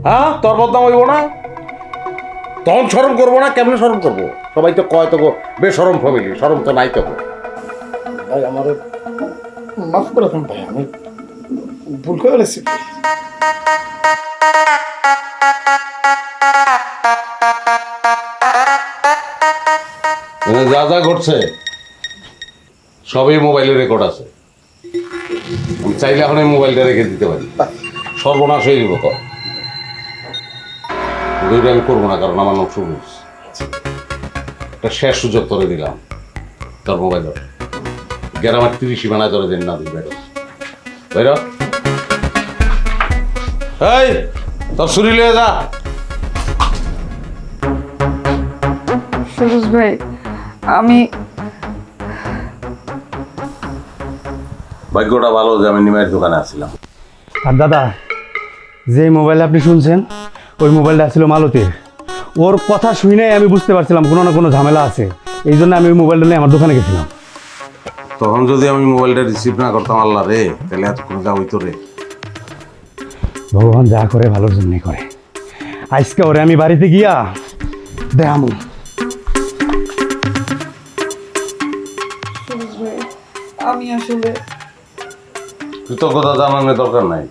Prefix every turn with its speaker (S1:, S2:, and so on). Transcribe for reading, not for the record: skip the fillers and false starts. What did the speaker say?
S1: হ্যাঁ তোর বদনাম হইব না? তখন শরম করবো না? কেমনে শরম করবো? সবাই তো কয় তো বেশরম ফ্যামিলি, শরম তো নাই তো।
S2: ভাই আমার মাফ করে দেন ভাই, আমি ভুল করে ফেলেছি।
S1: এখানে যা যা ঘটছে সবই মোবাইলে রেকর্ড আছে। আমি চাইলে এখন এই মোবাইলটা রেখে দিতে পারি, সর্বনাশ হয়ে যাব। তো দুইটা আমি করবো না, কারণ আমার নাম সবুজ। একটা শেষ সুযোগ করে দিলাম তোর মোবাইল গ্রামের 30 বানায় ধরে দিন না দিন। বাইর বাইর এই তোর ছুরি লিয়ে যা।
S3: সুরজ ভাই, আমি
S1: ভাগ্যটা ভালো যে আমি নিমাইয়ের দোকানে আসছিলাম।
S4: আর দাদা, যে মোবাইল আপনি শুনছেন ওই মোবাইলটা ছিল মালতীর। ওর কথা শুনে আমি বুঝতে পারছিলাম কোনো না কোনো ঝামেলা আছে, এই জন্য আমি ওই মোবাইলটা নিয়ে আমার দোকানে গেছিলাম।
S1: তখন যদি আমি মোবাইলটা রিসিভ না করতাম আল্লাহ রে, তাহলে এতক্ষণ যা হইতো রে।
S4: ভগবান যা করে ভালোর জন্যই করে। আজকে ওরে আমি বাড়িতে গিয়া দেখামু।
S3: সুরজ ভাই, আমি আসলে
S1: কৃতজ্ঞতা জানানোর দরকার নাই।